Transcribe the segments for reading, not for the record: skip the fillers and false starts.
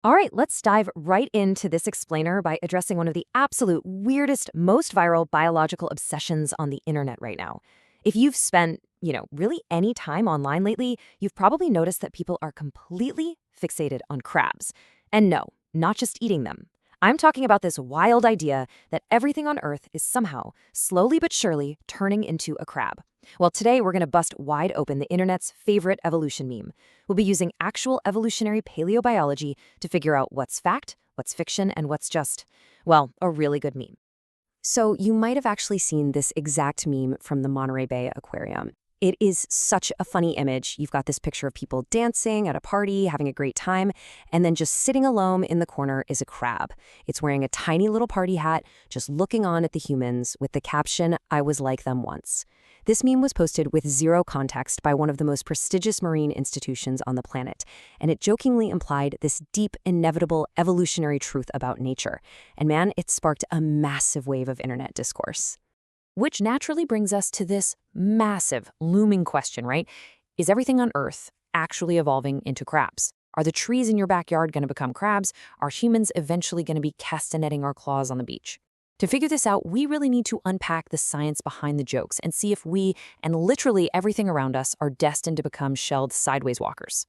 All right, let's dive right into this explainer by addressing one of the absolute weirdest, most viral biological obsessions on the internet right now. If you've spent, really any time online lately, you've probably noticed that people are completely fixated on crabs. And no, not just eating them. I'm talking about this wild idea that everything on Earth is somehow, slowly but surely, turning into a crab. Well, today we're going to bust wide open the internet's favorite evolution meme. We'll be using actual evolutionary paleobiology to figure out what's fact, what's fiction, and what's just, well, a really good meme. So you might have actually seen this exact meme from the Monterey Bay Aquarium. It is such a funny image. You've got this picture of people dancing at a party, having a great time, and then just sitting alone in the corner is a crab. It's wearing a tiny little party hat, just looking on at the humans with the caption, "I was like them once." This meme was posted with zero context by one of the most prestigious marine institutions on the planet, and it jokingly implied this deep, inevitable evolutionary truth about nature. And man, it sparked a massive wave of internet discourse. Which naturally brings us to this massive, looming question, right? Is everything on Earth actually evolving into crabs? Are the trees in your backyard going to become crabs? Are humans eventually going to be castanetting our claws on the beach? To figure this out, we really need to unpack the science behind the jokes and see if we, and literally everything around us, are destined to become shelled sideways walkers.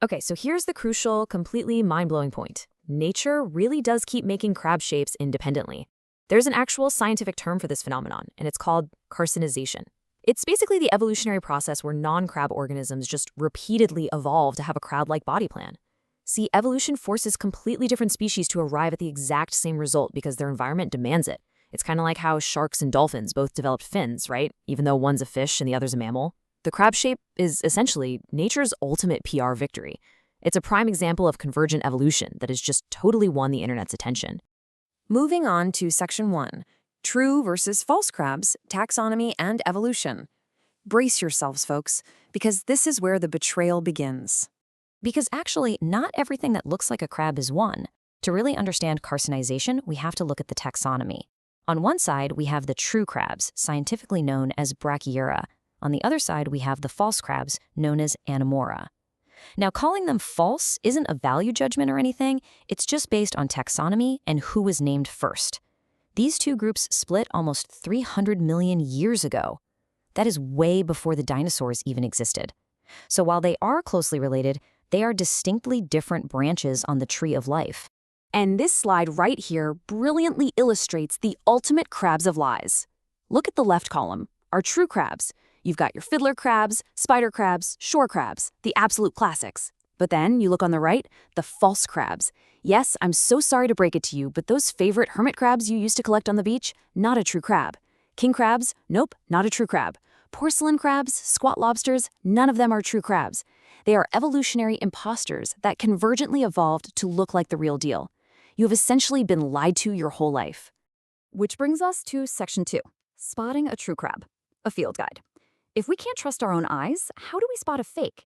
Okay, so here's the crucial, completely mind-blowing point. Nature really does keep making crab shapes independently. There's an actual scientific term for this phenomenon, and it's called carcinization. It's basically the evolutionary process where non-crab organisms just repeatedly evolve to have a crab-like body plan. See, evolution forces completely different species to arrive at the exact same result because their environment demands it. It's kind of like how sharks and dolphins both developed fins, right? Even though one's a fish and the other's a mammal. The crab shape is essentially nature's ultimate PR victory. It's a prime example of convergent evolution that has just totally won the internet's attention. Moving on to Section 1, True versus False Crabs, Taxonomy and Evolution. Brace yourselves, folks, because this is where the betrayal begins. Because actually, not everything that looks like a crab is one. To really understand carcinization, we have to look at the taxonomy. On one side, we have the true crabs, scientifically known as Brachyura. On the other side, we have the false crabs, known as Anemora. Now, calling them false isn't a value judgment or anything, it's just based on taxonomy and who was named first. These two groups split almost 300 million years ago. That is way before the dinosaurs even existed. So while they are closely related, they are distinctly different branches on the tree of life. And this slide right here brilliantly illustrates the ultimate crabs of lies. Look at the left column, our true crabs. You've got your fiddler crabs, spider crabs, shore crabs, the absolute classics. But then you look on the right, the false crabs. Yes, I'm so sorry to break it to you, but those favorite hermit crabs you used to collect on the beach, not a true crab. King crabs, nope, not a true crab. Porcelain crabs, squat lobsters, none of them are true crabs. They are evolutionary imposters that convergently evolved to look like the real deal. You have essentially been lied to your whole life. Which brings us to Section 2, Spotting a True Crab, a field guide. If we can't trust our own eyes, how do we spot a fake?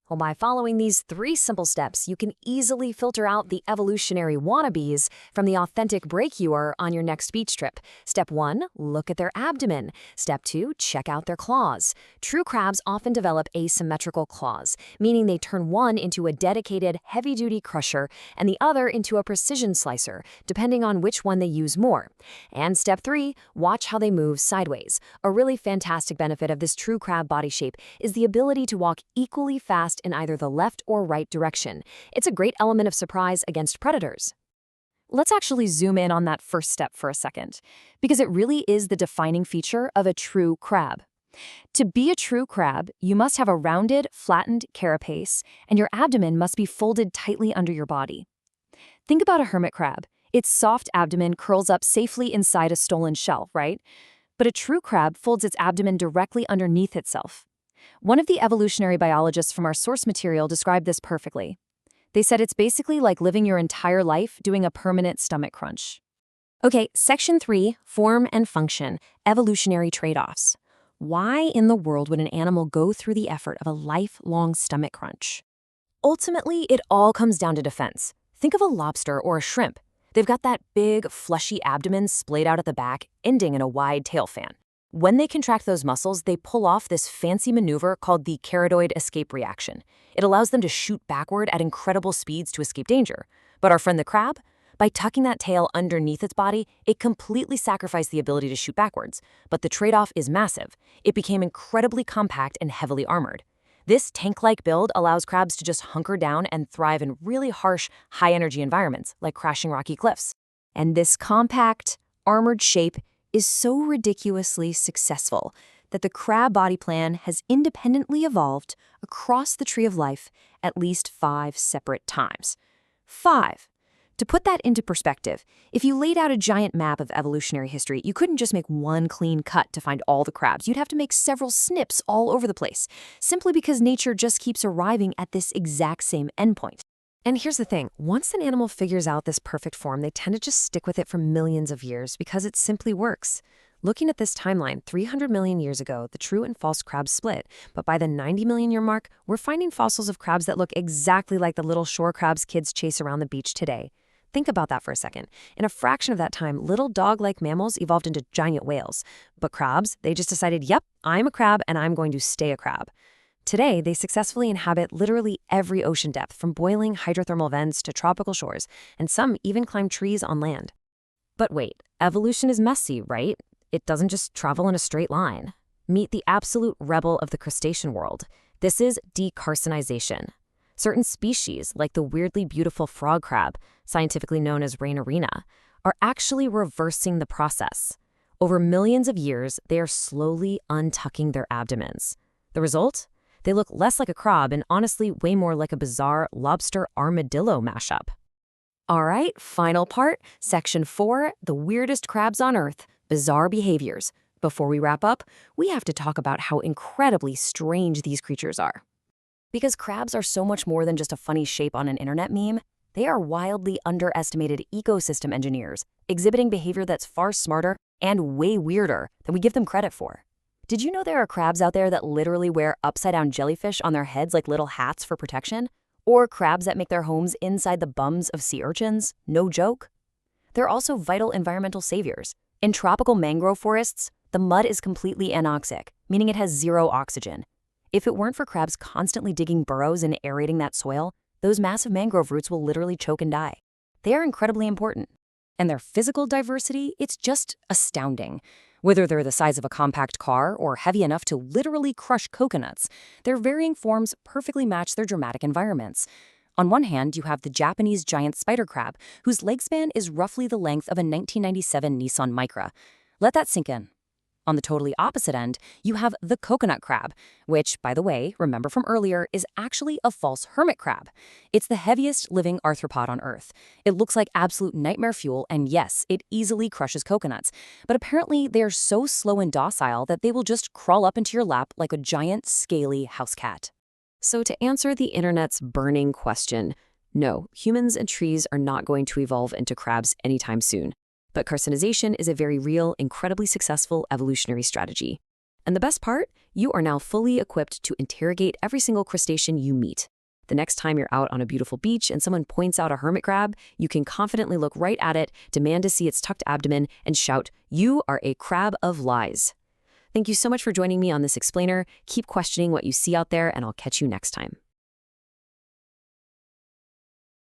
Well, by following these 3 simple steps, you can easily filter out the evolutionary wannabes from the authentic Brachyura on your next beach trip. Step 1, look at their abdomen. Step 2, check out their claws. True crabs often develop asymmetrical claws, meaning they turn one into a dedicated, heavy-duty crusher and the other into a precision slicer, depending on which one they use more. And step 3, watch how they move sideways. A really fantastic benefit of this true crab body shape is the ability to walk equally fast in either the left or right direction. It's a great element of surprise against predators. Let's actually zoom in on that first step for a second, because it really is the defining feature of a true crab. To be a true crab, you must have a rounded, flattened carapace, and your abdomen must be folded tightly under your body. Think about a hermit crab. Its soft abdomen curls up safely inside a stolen shell, right? But a true crab folds its abdomen directly underneath itself. One of the evolutionary biologists from our source material described this perfectly. They said it's basically like living your entire life doing a permanent stomach crunch. Okay, Section 3, Form and Function, Evolutionary Trade-offs. Why in the world would an animal go through the effort of a lifelong stomach crunch? Ultimately, it all comes down to defense. Think of a lobster or a shrimp. They've got that big, fleshy abdomen splayed out at the back, ending in a wide tail fan. When they contract those muscles, they pull off this fancy maneuver called the charadoid escape reaction. It allows them to shoot backward at incredible speeds to escape danger. But our friend the crab? By tucking that tail underneath its body, it completely sacrificed the ability to shoot backwards. But the trade-off is massive. It became incredibly compact and heavily armored. This tank-like build allows crabs to just hunker down and thrive in really harsh, high-energy environments, like crashing rocky cliffs. And this compact, armored shape is so ridiculously successful that the crab body plan has independently evolved across the tree of life at least 5 separate times. 5. To put that into perspective, if you laid out a giant map of evolutionary history, you couldn't just make one clean cut to find all the crabs. You'd have to make several snips all over the place, simply because nature just keeps arriving at this exact same endpoint. And here's the thing, once an animal figures out this perfect form, they tend to just stick with it for millions of years because it simply works. Looking at this timeline, 300 million years ago, the true and false crabs split, but by the 90 million year mark, we're finding fossils of crabs that look exactly like the little shore crabs kids chase around the beach today. Think about that for a second. In a fraction of that time, little dog-like mammals evolved into giant whales. But crabs, they just decided, yep, I'm a crab and I'm going to stay a crab. Today, they successfully inhabit literally every ocean depth, from boiling hydrothermal vents to tropical shores, and some even climb trees on land. But wait, evolution is messy, right? It doesn't just travel in a straight line. Meet the absolute rebel of the crustacean world. This is decarcinization. Certain species, like the weirdly beautiful frog crab, scientifically known as Rainerina, are actually reversing the process. Over millions of years, they are slowly untucking their abdomens. The result? They look less like a crab and honestly way more like a bizarre lobster-armadillo mashup. All right, final part, section 4, the weirdest crabs on Earth, bizarre behaviors. Before we wrap up, we have to talk about how incredibly strange these creatures are. Because crabs are so much more than just a funny shape on an internet meme, they are wildly underestimated ecosystem engineers, exhibiting behavior that's far smarter and way weirder than we give them credit for. Did you know there are crabs out there that literally wear upside-down jellyfish on their heads like little hats for protection? Or crabs that make their homes inside the bums of sea urchins? No joke. They're also vital environmental saviors. In tropical mangrove forests, the mud is completely anoxic, meaning it has zero oxygen. If it weren't for crabs constantly digging burrows and aerating that soil, those massive mangrove roots will literally choke and die. They are incredibly important. And their physical diversity, it's just astounding. Whether they're the size of a compact car or heavy enough to literally crush coconuts, their varying forms perfectly match their dramatic environments. On one hand, you have the Japanese giant spider crab, whose leg span is roughly the length of a 1997 Nissan Micra. Let that sink in. On the totally opposite end, you have the coconut crab, which, by the way, remember from earlier, is actually a false hermit crab. It's the heaviest living arthropod on Earth. It looks like absolute nightmare fuel, and yes, it easily crushes coconuts. But apparently, they are so slow and docile that they will just crawl up into your lap like a giant, scaly house cat. So to answer the internet's burning question, no, humans and trees are not going to evolve into crabs anytime soon. But carcinization is a very real, incredibly successful evolutionary strategy. And the best part? You are now fully equipped to interrogate every single crustacean you meet. The next time you're out on a beautiful beach and someone points out a hermit crab, you can confidently look right at it, demand to see its tucked abdomen, and shout, "You are a crab of lies." Thank you so much for joining me on this explainer. Keep questioning what you see out there, and I'll catch you next time.